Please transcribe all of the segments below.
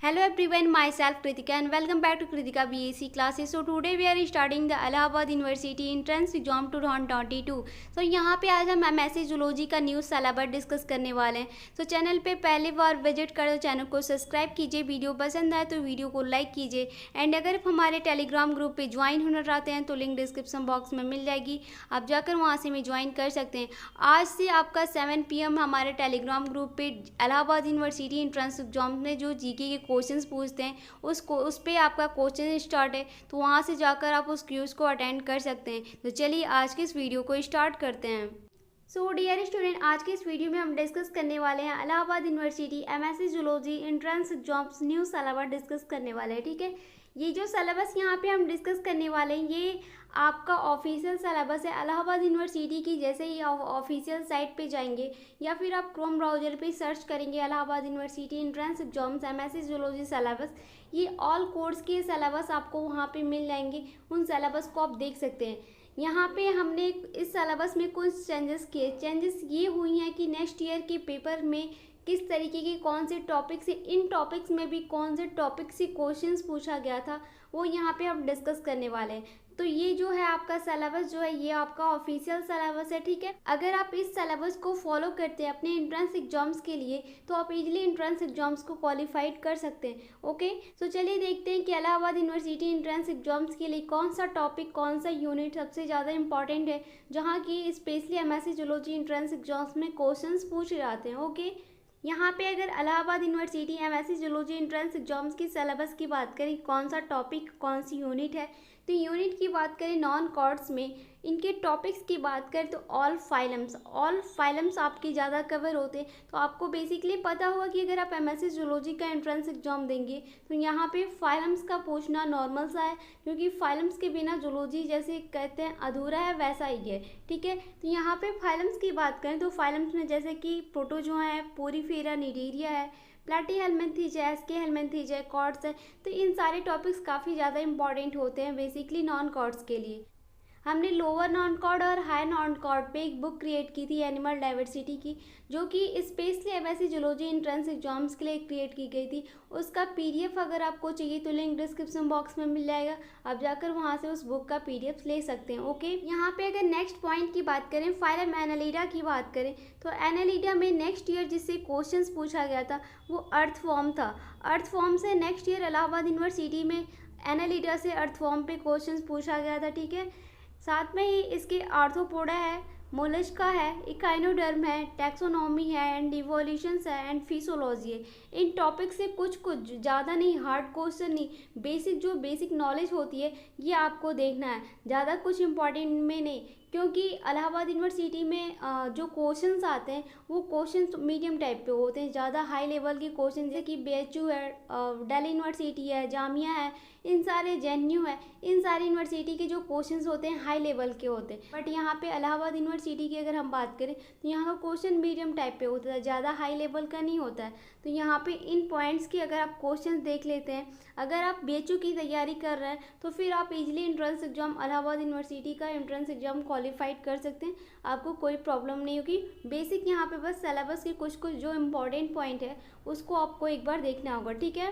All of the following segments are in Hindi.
Hello everyone, myself Kritika and welcome back to Kritika BAC classes. So today we are starting the Allahabad University Entrance Exam 2022. So यहाँ पे आज हम MSc जूलॉजी का न्यू सिलेबस डिस्कस करने वाले हैं. तो चैनल पे पहली बार विजिट करो, चैनल को सब्सक्राइब कीजिए, वीडियो पसंद आए तो वीडियो को लाइक कीजिए. एंड अगर आप हमारे टेलीग्राम ग्रुप पे ज्वाइन होना चाहते हैं तो लिंक डिस्क्रिप्शन बॉक्स में मिल जाएगी, आप जाकर वहाँ से भी ज्वाइन कर सकते हैं. आज से आपका 7 PM हमारे टेलीग्राम ग्रुप पे इलाहाबाद यूनिवर्सिटी एंट्रेंस एग्जाम में जो जीके के क्वेश्चंस पूछते हैं उस पे आपका कोचिंग स्टार्ट है, तो वहाँ से जाकर आप उस क्यूज़ को अटेंड कर सकते हैं. तो चलिए आज के इस वीडियो को स्टार्ट करते हैं. सो डियर स्टूडेंट, आज के इस वीडियो में हम डिस्कस करने वाले हैं Allahabad university MSc zoology entrance exams new syllabus discuss करने वाले हैं. ठीक है, ये जो सिलेबस यहाँ पे हम डिस्कस करने वाले हैं ये आपका ऑफिशियल सिलेबस है इलाहाबाद यूनिवर्सिटी की. जैसे ही ऑफिशियल साइट पे जाएंगे या फिर आप क्रोम ब्राउज़र पे सर्च करेंगे Allahabad university entrance exams MSc zoology syllabus, ये ऑल कोर्स के सिलेबस आपको वहाँ पे मिल जाएंगे. उन सिलेबस को आप देख सकते हैं. यहाँ पे हमने इस सिलेबस में कुछ चेंजेस ये हुई हैं कि नेक्स्ट ईयर के पेपर में किस तरीके के कौन से टॉपिक से, इन टॉपिक्स में भी कौन से टॉपिक से क्वेश्चंस पूछा गया था वो यहाँ पे हम डिस्कस करने वाले हैं. तो ये जो है आपका सिलेबस जो है ये आपका ऑफिशियल सिलेबस है. ठीक है, अगर आप इस सिलेबस को फॉलो करते हैं अपने एंट्रेंस एग्जाम्स के लिए तो आप इजीली एंट्रेंस एग्जाम्स को क्वालिफाइड कर सकते हैं. ओके, तो चलिए देखते हैं कि इलाहाबाद यूनिवर्सिटी एंट्रेंस एग्जाम्स के लिए कौन सा टॉपिक, कौन सा यूनिट सबसे ज़्यादा इंपॉर्टेंट है जहाँ की specially MSc zoology entrance exams में क्वेश्चन पूछे जाते हैं. ओके, यहाँ पे अगर Allahabad university MSc zoology entrance exams की सिलेबस की बात करें, कौन सा टॉपिक कौन सी यूनिट है, तो यूनिट की बात करें नॉन कॉर्ड्स में, इनके टॉपिक्स की बात करें तो ऑल फाइलम्स आपके ज़्यादा कवर होते हैं. तो आपको बेसिकली पता होगा कि अगर आप MSc जूलॉजी का एंट्रेंस एग्जाम देंगे तो यहाँ पे फाइलम्स का पूछना नॉर्मल सा है, क्योंकि फाइलम्स के बिना जूलॉजी जैसे कहते हैं अधूरा है वैसा ही है. ठीक है, तो यहाँ पे फाइलम्स की बात करें तो फाइलम्स में जैसे कि प्रोटोजोआ है, पोरीफेरा, निडेरिया है, प्लैटीहेल्मिन्थेस है, एस्केहेल्मिन्थेस है, कॉर्ड्स है. तो इन सारे टॉपिक्स काफ़ी ज़्यादा इंपॉर्टेंट होते हैं बेसिकली नॉन कॉर्ड्स के लिए. हमने लोअर नॉन कॉर्ड और हाई नॉन कॉर्ड पे एक बुक क्रिएट की थी एनिमल डाइवर्सिटी की, जो कि specially MSc zoology entrance exams के लिए क्रिएट की गई थी. उसका PDF अगर आपको चाहिए तो लिंक डिस्क्रिप्शन बॉक्स में मिल जाएगा, आप जाकर वहां से उस बुक का PDF ले सकते हैं. ओके, यहाँ पे अगर नेक्स्ट पॉइंट की बात करें, फाइलम एनालिडा की बात करें तो एनालिडा में नेक्स्ट ईयर जिससे क्वेश्चंस पूछा गया था वो अर्थवॉर्म था. अर्थवॉर्म से नेक्स्ट ईयर इलाहाबाद यूनिवर्सिटी में एनालिडा से अर्थवॉर्म पे क्वेश्चंस पूछा गया था. ठीक है, साथ में ही इसके आर्थ्रोपोडा है, मोलस्का है, इकाइनोडर्म है, टैक्सोनॉमी है एंड इवोल्यूशंस है एंड फिजियोलॉजी है. इन टॉपिक से कुछ ज़्यादा नहीं, हार्ड क्वेश्चन नहीं, जो बेसिक नॉलेज होती है ये आपको देखना है, ज़्यादा कुछ इंपॉर्टेंट में नहीं. क्योंकि इलाहाबाद यूनिवर्सिटी में जो क्वेश्चंस आते हैं वो क्वेश्चंस मीडियम टाइप पे होते हैं, ज़्यादा हाई लेवल के क्वेश्चन जैसे कि BHU है, दिल्ली यूनिवर्सिटी है, जामिया है, इन सारे JNU है, इन सारी यूनिवर्सिटी के जो क्वेश्चंस होते हैं हाई लेवल के होते हैं. बट यहाँ पे इलाहाबाद यूनिवर्सिटी की अगर हम बात करें तो यहाँ का क्वेश्चन मीडियम टाइप पे होता है, ज़्यादा हाई लेवल का नहीं होता है. तो यहाँ पे इन पॉइंट्स की अगर आप क्वेश्चन देख लेते हैं, अगर आप BHU की तैयारी कर रहे हैं तो फिर आप easily entrance exam Allahabad university का एंट्रेंस एग्जाम क्वालिफाइड कर सकते हैं, आपको कोई प्रॉब्लम नहीं होगी. बेसिक यहाँ पे बस सिलेबस के कुछ जो इम्पोर्टेंट पॉइंट है उसको आपको एक बार देखना होगा. ठीक है,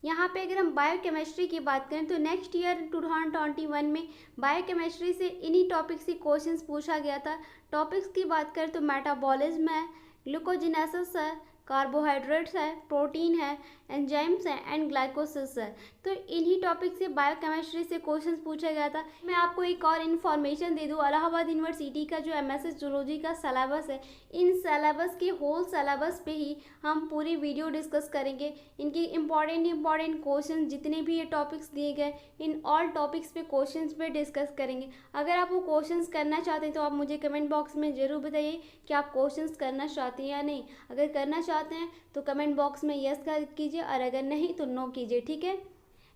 यहाँ पे अगर हम बायोकेमिस्ट्री की बात करें तो नेक्स्ट ईयर 2021 में बायोकेमिस्ट्री से इन्हीं टॉपिक से क्वेश्चंस पूछा गया था. टॉपिक्स की बात करें तो मेटाबॉलिज्म है, ग्लूकोजिनेसिस है, कार्बोहाइड्रेट्स है, प्रोटीन है, एंजाइम्स है एंड ग्लाइकोसिस है. तो इन्हीं टॉपिक से बायोकेमिस्ट्री से क्वेश्चंस पूछा गया था. मैं आपको एक और इन्फॉर्मेशन दे दूँ, इलाहाबाद यूनिवर्सिटी का जो MSc जूलॉजी का सिलेबस है, इन सिलेबस के होल सिलेबस पे ही हम पूरी वीडियो डिस्कस करेंगे. इनके इम्पॉर्टेंट क्वेश्चन जितने भी ये टॉपिक्स दिए गए इन ऑल टॉपिक्स पे क्वेश्चंस पे डिस्कस करेंगे. अगर आप वो क्वेश्चंस करना चाहते हैं तो आप मुझे कमेंट बॉक्स में ज़रूर बताइए कि आप क्वेश्चंस करना चाहते हैं या नहीं. अगर करना चाहते हैं तो कमेंट बॉक्स में यस कीजिए और अगर नहीं तो नो कीजिए. ठीक है,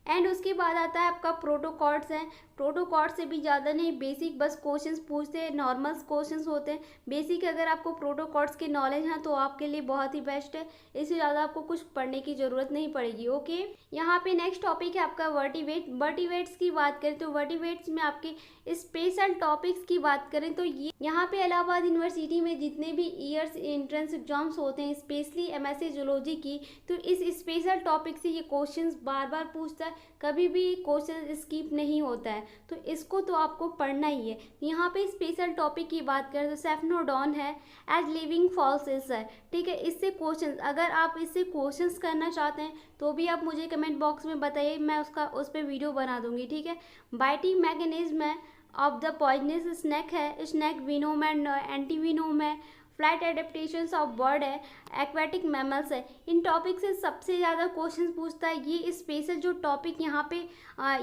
एंड उसके बाद आता है आपका प्रोटोकॉर्ड्स हैं. प्रोटोकॉड से भी ज़्यादा नहीं, बेसिक बस क्वेश्चंस पूछते हैं, नॉर्मल क्वेश्चंस होते हैं। बेसिक अगर आपको प्रोटोकॉड्स की नॉलेज है तो आपके लिए बहुत ही बेस्ट है, इससे ज़्यादा आपको कुछ पढ़ने की ज़रूरत नहीं पड़ेगी। ओके, यहाँ पे नेक्स्ट टॉपिक है आपका वर्टिवेट। वर्टिवेट्स की बात करें तो वर्टिवेट्स में आपके स्पेशल टॉपिक्स की बात करें तो ये यहाँ पे इलाहाबाद यूनिवर्सिटी में जितने भी ईयर्स एंट्रेंस एग्जाम्स होते हैं, स्पेशली एमएससी जूलॉजी की, तो इस स्पेशल टॉपिक से ये क्वेश्चंस बार बार पूछता है, कभी भी क्वेश्चन स्किप नहीं होता है, तो इसको तो आपको पढ़ना ही है। यहाँ पे स्पेशल टॉपिक की बात करें तो सेफनोडॉन है, एज लिविंग फॉसिल्स है, ठीक है। इससे क्वेश्चन, अगर आप इससे क्वेश्चंस करना चाहते हैं तो भी आप मुझे कमेंट बॉक्स में बताइए, मैं उस पर वीडियो बना दूंगी, ठीक है। बाइटिंग मैकेनिज्म है ऑफ द पॉइजनस स्नैक है, snake venom and anti venom है, फ्लाइट एडेप्टेशंस ऑफ बर्ड है, एक्वेटिक मैमल्स है। इन टॉपिक से सबसे ज़्यादा क्वेश्चन पूछता है। ये स्पेशल जो टॉपिक यहाँ पे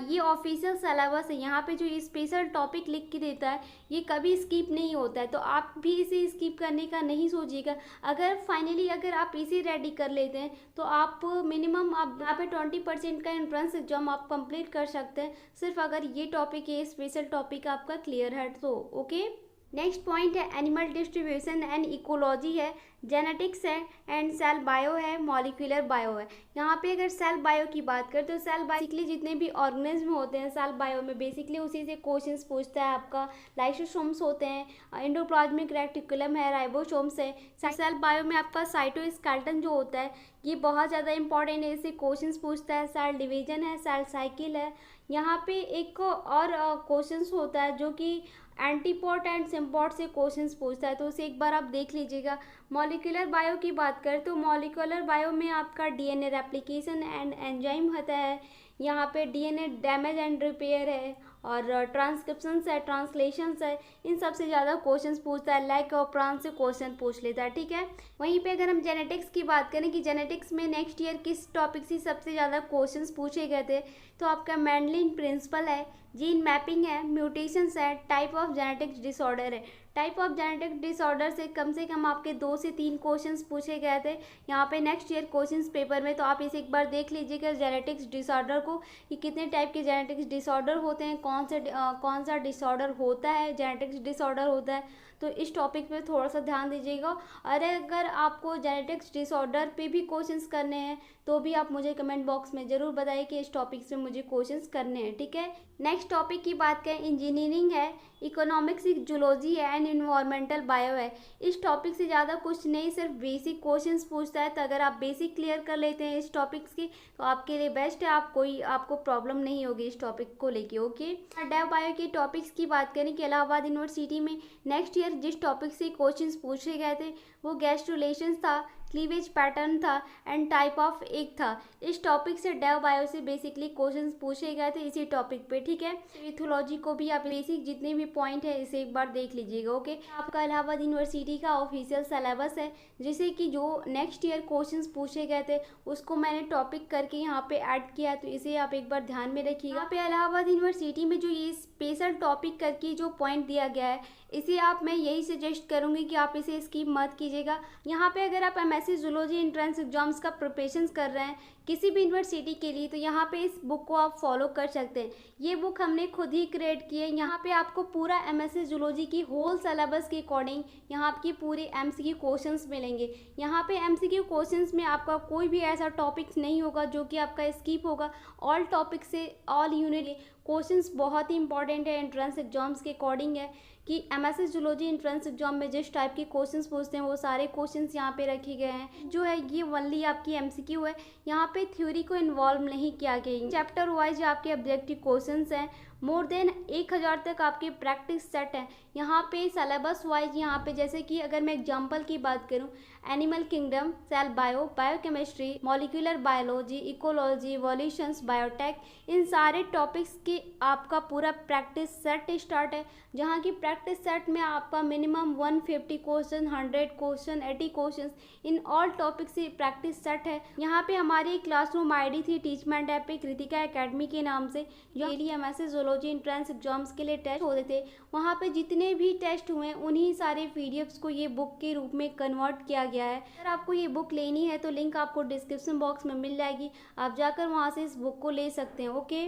ये ऑफिशियल सिलेबस है, यहाँ पे जो ये स्पेशल टॉपिक लिख के देता है ये कभी स्किप नहीं होता है, तो आप भी इसे स्किप करने का नहीं सोचिएगा। अगर फाइनली अगर आप इसे रेडी कर लेते हैं तो आप मिनिमम आप यहाँ पे 20% का एंट्रेंस एग्जाम आप कंप्लीट कर सकते हैं, सिर्फ अगर ये टॉपिक, ये स्पेशल टॉपिक आपका क्लियर है तो। ओके, नेक्स्ट पॉइंट है एनिमल डिस्ट्रीब्यूशन एंड इकोलॉजी है, जेनेटिक्स है एंड सेल बायो है, मॉलिक्यूलर बायो है। यहाँ पे अगर सेल बायो की बात करें तो सेल बेसिकली जितने भी ऑर्गेनिज्म होते हैं सेल बायो में बेसिकली उसी से क्वेश्चंस पूछता है। आपका लाइसोसोम्स होते हैं, एंडोप्लाज्मिक रेटिकुलम है, राइबोसोम्स है। सेल बायो में आपका साइटोस्केलेटन जो होता है ये बहुत ज़्यादा इंपॉर्टेंट है, इससे क्वेश्चंस पूछता है। सेल डिवीजन है, सेल साइकिल है। यहाँ पे एक और क्वेश्चंस होता है जो कि एंटीपॉट एंड सिम्पॉट से क्वेश्चंस पूछता है, तो उसे एक बार आप देख लीजिएगा। मॉलिक्यूलर बायो की बात करें तो मॉलिक्यूलर बायो में आपका डीएनए रेप्लिकेशन एंड एंजाइम होता है, यहाँ पे डीएनए डैमेज एंड रिपेयर है, और ट्रांसक्रिप्शंस है, ट्रांसलेशंस है। इन सबसे ज़्यादा क्वेश्चंस पूछता है, लैक और प्राण से क्वेश्चन पूछ लेता है, ठीक है। वहीं पे अगर हम जेनेटिक्स की बात करें कि जेनेटिक्स में नेक्स्ट ईयर किस टॉपिक से सबसे ज़्यादा क्वेश्चंस पूछे गए थे, तो आपका मेंडलिन प्रिंसिपल है, जीन मैपिंग है, म्यूटेशंस है, टाइप ऑफ जेनेटिक्स डिसऑर्डर है। टाइप ऑफ जेनेटिक डिसऑर्डर से कम आपके 2 से 3 क्वेश्चंस पूछे गए थे यहाँ पे नेक्स्ट ईयर क्वेश्चंस पेपर में, तो आप इसे एक बार देख लीजिएगा जेनेटिक्स डिसऑर्डर को कि कितने टाइप के जेनेटिक्स डिसऑर्डर होते हैं, कौन सा डिसऑर्डर होता है, जेनेटिक्स डिसऑर्डर होता है, तो इस टॉपिक पे थोड़ा सा ध्यान दीजिएगा। और अगर आपको जेनेटिक्स डिसऑर्डर पे भी क्वेश्चंस करने हैं तो भी आप मुझे कमेंट बॉक्स में ज़रूर बताइए कि इस टॉपिक से मुझे क्वेश्चंस करने हैं, ठीक है। नेक्स्ट टॉपिक की बात करें, इंजीनियरिंग है, इकोनॉमिक्स, जूलॉजी है एंड इन्वायरमेंटल बायो है। इस टॉपिक से ज़्यादा कुछ नहीं, सिर्फ बेसिक क्वेश्चंस पूछता है, तो अगर आप बेसिक क्लियर कर लेते हैं इस टॉपिक्स की तो आपके लिए बेस्ट है, आपको प्रॉब्लम नहीं होगी इस टॉपिक को लेके। ओके, डेव बायो के टॉपिक्स की बात करें कि इलाहाबाद यूनिवर्सिटी में नेक्स्ट ईयर जिस टॉपिक से क्वेश्चंस पूछे गए थे वो गैस्ट्रुलेशंस था, क्लीवेज पैटर्न था एंड टाइप ऑफ एग था। इस टॉपिक से डेव बायो से बेसिकली क्वेश्चंस पूछे गए थे इसी टॉपिक पे, ठीक है। इथोलॉजी को भी आप बेसिक जितने भी पॉइंट है इसे एक बार देख लीजिएगा। ओके, आपका इलाहाबाद यूनिवर्सिटी का ऑफिशियल सिलेबस है जिसे कि जो नेक्स्ट ईयर क्वेश्चंस पूछे गए थे उसको मैंने टॉपिक करके यहाँ पे ऐड किया, तो इसे आप एक बार ध्यान में रखिएगा। यहाँ पे इलाहाबाद यूनिवर्सिटी में जो ये स्पेशल टॉपिक करके जो पॉइंट दिया गया है इसे मैं यही सजेस्ट करूँगी कि आप इसे स्किप मत कीजिएगा। यहाँ पे अगर आप एमएससी जूलॉजी एंट्रेंस एग्जाम्स का प्रिपरेशन कर रहे हैं किसी भी यूनिवर्सिटी के लिए, तो यहाँ पे इस बुक को आप फॉलो कर सकते हैं। ये बुक हमने खुद ही क्रिएट की है। यहाँ पे आपको पूरा एमएससी जूलॉजी की होल सिलेबस के अकॉर्डिंग यहाँ आपकी पूरे एमसीक्यू क्वेश्चंस मिलेंगे। यहाँ पे एमसीक्यू क्वेश्चंस में आपका कोई भी ऐसा टॉपिक नहीं होगा जो कि आपका स्किप होगा। ऑल टॉपिक से ऑल यूनिट क्वेश्चंस बहुत ही इंपॉर्टेंट है, एंट्रेंस एग्जाम्स के अकॉर्डिंग है कि एमएससी जूलॉजी एंट्रेंस एग्जाम में जिस टाइप के क्वेश्चंस पूछते हैं वो सारे क्वेश्चंस यहाँ पे रखे गए हैं। जो है ये ओनली आपकी एमसीक्यू है, यहाँ पे थ्योरी को इन्वॉल्व नहीं किया गया। चैप्टर वाइज आपके ऑब्जेक्टिव क्वेश्चंस हैं, मोर देन 1000 तक आपके प्रैक्टिस सेट है। यहाँ पे सिलेबस वाइज यहाँ पे जैसे कि अगर मैं एग्जांपल की बात करूँ, animal kingdom, cell bio, biochemistry, molecular biology, ecology, evolutions, biotech, इन सारे टॉपिक्स के आपका पूरा प्रैक्टिस सेट स्टार्ट है, जहाँ की प्रैक्टिस सेट में आपका minimum 150 question, 100 question, 80 question in all topic से प्रैक्टिस सेट है। यहाँ पे हमारी क्लासरूम आईडी थी टीचमेंट ऐप पे कृतिका एकेडमी के नाम से, जो daily MSc zoology entrance exams के लिए टेस्ट होते थे। वहाँ पे जितने भी टेस्ट हुए उन्हीं सारे पीडीएफ्स को ये बुक के रूप में कन्वर्ट किया गया है। अगर आपको ये बुक लेनी है तो लिंक आपको डिस्क्रिप्शन बॉक्स में मिल जाएगी, आप जाकर वहाँ से इस बुक को ले सकते हैं। ओके,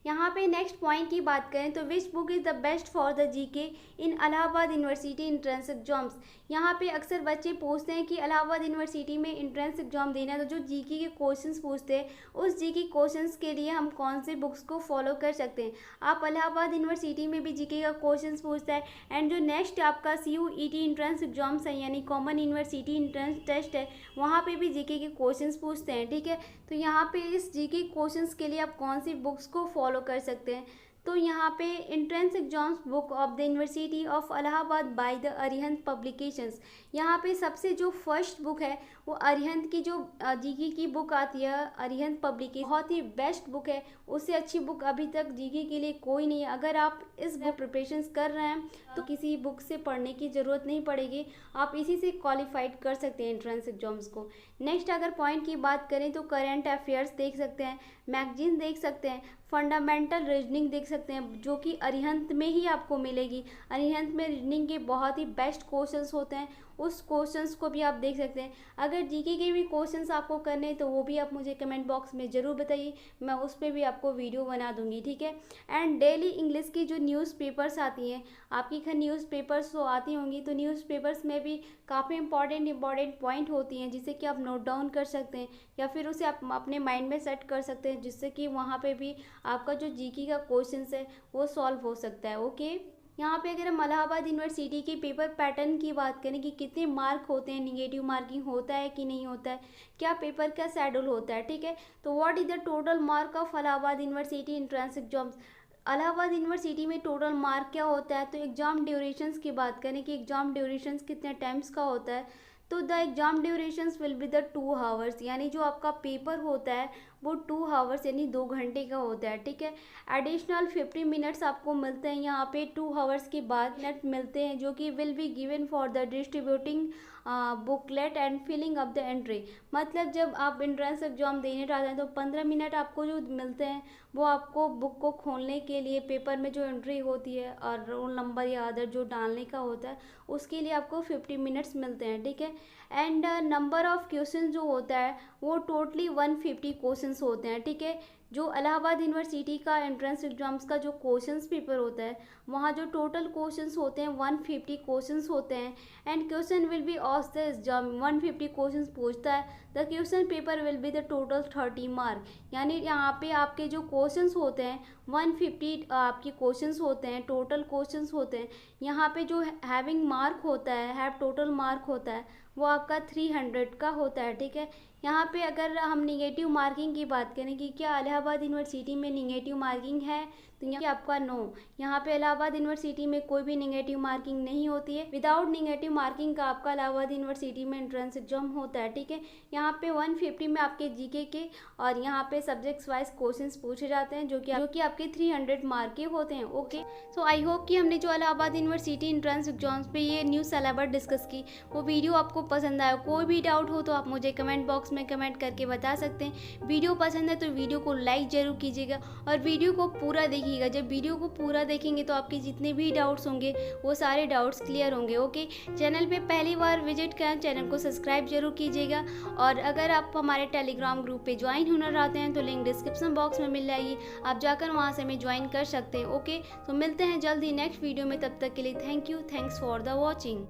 यहाँ पे नेक्स्ट पॉइंट की बात करें तो which book is the best for the GK in Allahabad university entrance exams. यहाँ पे अक्सर बच्चे पूछते हैं कि इलाहाबाद यूनिवर्सिटी में इंट्रेंस एग्जाम देना है तो जो जीके के क्वेश्चंस पूछते हैं उस जीके क्वेश्चंस के लिए हम कौन से बुक्स को फॉलो कर सकते हैं। आप इलाहाबाद यूनिवर्सिटी में भी जीके का क्वेश्चंस पूछता है एंड जो नेक्स्ट आपका CUET इंट्रेंस एग्जाम्स है यानी कॉमन यूनिवर्सिटी इंट्रेंस टेस्ट है वहाँ पे भी जीके के क्वेश्चंस पूछते हैं, ठीक है। तो यहाँ पे इस जीके क्वेश्चंस के लिए आप कौन सी बुक्स को फॉलो कर सकते हैं। तो यहाँ पे entrance exams book of the university of Allahabad by the Arihant publications. यहाँ पे सबसे जो फर्स्ट बुक है वो अरिहंत की जो जीके की बुक आती है अरिहंत पब्लिकेशन, बहुत ही बेस्ट बुक है। उससे अच्छी बुक अभी तक जीके के लिए कोई नहीं है। अगर आप इस बुक प्रिपरेशंस कर रहे हैं तो किसी बुक से पढ़ने की ज़रूरत नहीं पड़ेगी, आप इसी से क्वालिफाइड कर सकते हैं एंट्रेंस एग्जाम्स को। नेक्स्ट अगर पॉइंट की बात करें तो करंट अफेयर्स देख सकते हैं, मैगजीन देख सकते हैं, फंडामेंटल रीजनिंग देख सकते हैं जो कि अरिहंत में ही आपको मिलेगी। अरिहंत में रीजनिंग के बहुत ही बेस्ट क्वेश्चंस होते हैं, उस क्वेश्चंस को भी आप देख सकते हैं। अगर जीके के भी क्वेश्चंस आपको करने हैं तो वो भी आप मुझे कमेंट बॉक्स में ज़रूर बताइए, मैं उस पर भी आपको वीडियो बना दूंगी, ठीक है। एंड डेली इंग्लिश की जो न्यूज़पेपर्स आती हैं, आपकी घर न्यूज़पेपर्स तो आती होंगी, तो न्यूज़पेपर्स में भी काफ़ी इंपॉर्टेंट पॉइंट होती हैं जिससे कि आप नोट डाउन कर सकते हैं या फिर उसे आप अपने माइंड में सेट कर सकते हैं जिससे कि वहाँ पे भी आपका जो जीके का क्वेश्चन है वो सॉल्व हो सकता है, ओके। यहाँ पे अगर हम इलाहाबाद यूनिवर्सिटी के पेपर पैटर्न की बात करें कि कितने मार्क होते हैं, निगेटिव मार्किंग होता है कि नहीं होता है, क्या पेपर का शेड्यूल होता है, ठीक है। तो what is the total mark of Allahabad university entrance exams. Allahabad university में टोटल मार्क क्या होता है। तो एग्ज़ाम ड्यूरेशंस की बात करें कि एग्ज़ाम ड्यूरेशंस कितने टाइम्स का होता है, तो the exam durations will be the 2 hours, यानी जो आपका पेपर होता है वो 2 आवर्स यानी 2 घंटे का होता है, ठीक है। एडिशनल 50 मिनट्स आपको मिलते हैं यहाँ पे 2 आवर्स के बाद मिनट मिलते हैं जो कि will be given for the distributing booklet and filling up the entry. मतलब जब आप एंट्रेंस एग्जाम देने जाते हैं तो 15 मिनट आपको जो मिलते हैं वो आपको बुक को खोलने के लिए, पेपर में जो एंट्री होती है और रोल नंबर या अदर जो डालने का होता है उसके लिए आपको 50 मिनट्स मिलते हैं, ठीक है। एंड नंबर ऑफ क्वेश्चन जो होता है वो टोटली 150 क्वेश्चंस होते हैं, ठीक है। जो इलाहाबाद यूनिवर्सिटी का एंट्रेंस एग्जाम्स का जो क्वेश्चंस पेपर होता है वहाँ जो टोटल क्वेश्चंस होते हैं 150 क्वेश्चंस होते हैं। And question will be of the exam 150 questions पूछता है, the question paper will be the total 30 mark. यानी यहाँ पे आपके जो क्वेश्चंस होते हैं 150 आपके क्वेश्चंस होते हैं, टोटल क्वेश्चंस होते हैं। यहाँ पे जो हैविंग मार्क होता है, हैव टोटल मार्क होता है वो आपका 300 का होता है, ठीक है। यहाँ पे अगर हम निगेटिव मार्किंग की बात करें कि क्या इलाहाबाद यूनिवर्सिटी में निगेटिव मार्किंग है, तो यहाँ आपका नो। यहाँ पे इलाहाबाद यूनिवर्सिटी में कोई भी निगेटिव मार्किंग नहीं होती है। विदाउट निगेटिव मार्किंग का आपका इलाहाबाद यूनिवर्सिटी में एंट्रेंस एग्जाम होता है, ठीक है। यहाँ पे 150 में आपके जीके के और यहाँ पे सब्जेक्ट्स वाइज क्वेश्चंस पूछे जाते हैं जो कि आपके 300 मार्क के होते हैं, ओके। सो आई होप कि हमने जो इलाहाबाद यूनिवर्सिटी एंट्रेंस एग्जाम्स पे ये न्यू सिलेबस डिस्कस की वो वीडियो आपको पसंद आया। कोई भी डाउट हो तो आप मुझे कमेंट बॉक्स में कमेंट करके बता सकते हैं। वीडियो पसंद है तो वीडियो को लाइक ज़रूर कीजिएगा और वीडियो को पूरा देखिएगा। जब वीडियो को पूरा देखेंगे तो आपके जितने भी डाउट्स होंगे वो सारे डाउट्स क्लियर होंगे, ओके। चैनल पे पहली बार विजिट करें, चैनल को सब्सक्राइब जरूर कीजिएगा। और अगर आप हमारे टेलीग्राम ग्रुप पे ज्वाइन होना चाहते हैं तो लिंक डिस्क्रिप्शन बॉक्स में मिल जाएगी, आप जाकर वहाँ से हमें ज्वाइन कर सकते हैं, ओके। तो मिलते हैं जल्दी नेक्स्ट वीडियो में, तब तक के लिए thank you, thanks for the watching.